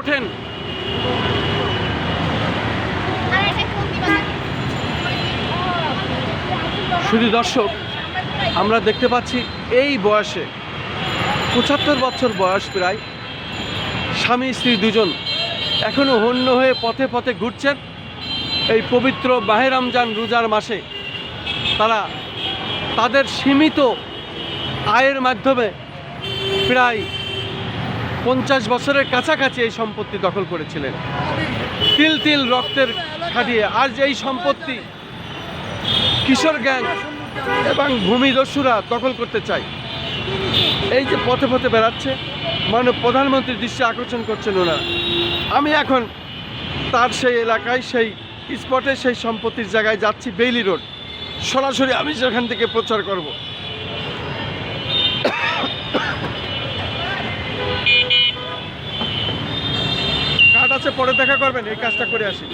ওঠেন। শুধু দর্শক, আমরা দেখতে পাচ্ছি এই বয়সে ৭৫ বছর বয়স প্রায়, স্বামী স্ত্রী দুজন এখনও হন্য হয়ে পথে পথে ঘুরছেন। এই পবিত্র মাহে রমজান রোজার মাসে তারা তাদের সীমিত আয়ের মাধ্যমে প্রায় ৫০ বছরের কাছাকাছি এই সম্পত্তি দখল করেছিলেন, তিল তিল রক্তের খাটিয়ে। আজ এই সম্পত্তি কিশোর গ্যাং এবং ভূমিদস্যুরা দখল করতে চায়। এই যে পথে পথে বেড়াচ্ছে, মাননীয় প্রধানমন্ত্রীর দৃষ্টি আকর্ষণ করছেন ওনারা। আমি এখন তার সেই এলাকায়, সেই স্পটে, সেই সম্পত্তির জায়গায় যাচ্ছি, বেইলি রোড। সরাসরি আমি সেখান থেকে প্রচার করব। কার্ড আছে, পরে দেখা করবেন, এই কাজটা করে আসি।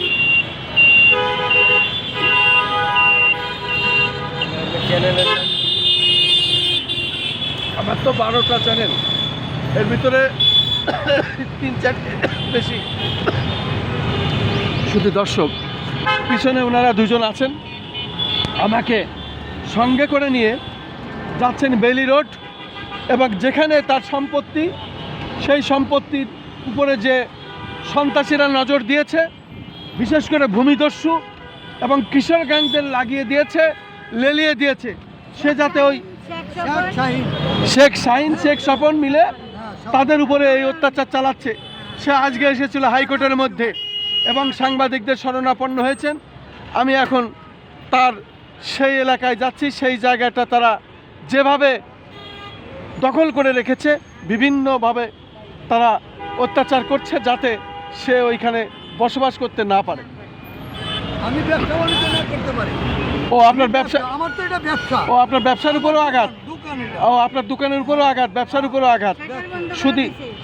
আমার তো 12টা চ্যানেল, এর ভিতরে 3-4টে বেশি। শুধু দর্শক, পিছনে ওনারা দুজন আছেন, আমাকে সঙ্গে করে নিয়ে যাচ্ছেন বেইলি রোড, এবং যেখানে তার সম্পত্তি, সেই সম্পত্তির উপরে যে সন্ত্রাসীরা নজর দিয়েছে, বিশেষ করে ভূমিদস্যু এবং কিশোর গ্যাংদের লাগিয়ে দিয়েছে, লেলিয়ে দিয়েছে, সে যাতে ওই শেখ শাহিন, শেখ স্বপন মিলে তাদের উপরে এই অত্যাচার চালাচ্ছে। সে আজকে এসেছিল হাইকোর্টের মধ্যে এবং সাংবাদিকদের শরণাপন্ন হয়েছেন। আমি এখন তার সেই এলাকায় যাচ্ছি, সেই জায়গাটা তারা যেভাবে দখল করে রেখেছে, বিভিন্নভাবে তারা অত্যাচার করছে যাতে সে ওইখানে বসবাস করতে না পারে। আমি ব্যবসা বাণিজ্য না করতে পারি। ও আপনার ব্যবসা, আমার তো এটা ব্যবসা। ও আপনার ব্যবসার উপরও আঘাত। ও আপনার দোকানের উপরও আঘাত, ব্যবসার উপরও আঘাত।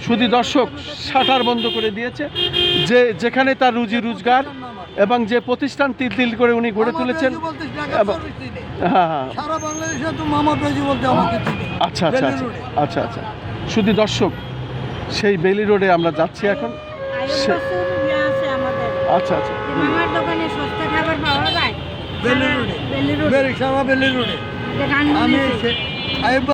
শুধু দর্শক, শাটার বন্ধ করে দিয়েছে। যেখানে তার রুজি রোজগার এবং যে প্রতিষ্ঠান তিল তিল করে উনি গড়ে তুলেছেন। হ্যাঁ হ্যাঁ, সারা বাংলাদেশে তো মামার রয়েছে বলতে আমাকে চিনি। আচ্ছা আচ্ছা আচ্ছা আচ্ছা আচ্ছা। শুধু দর্শক, সেই বেইলি রোডে আমরা যাচ্ছি এখন। আচ্ছা আচ্ছা, মামার দোকানে সস্তা খাবার পাওয়া যায় বেলি রোডে, বেলি রোডে, বেলি রোডে। আমি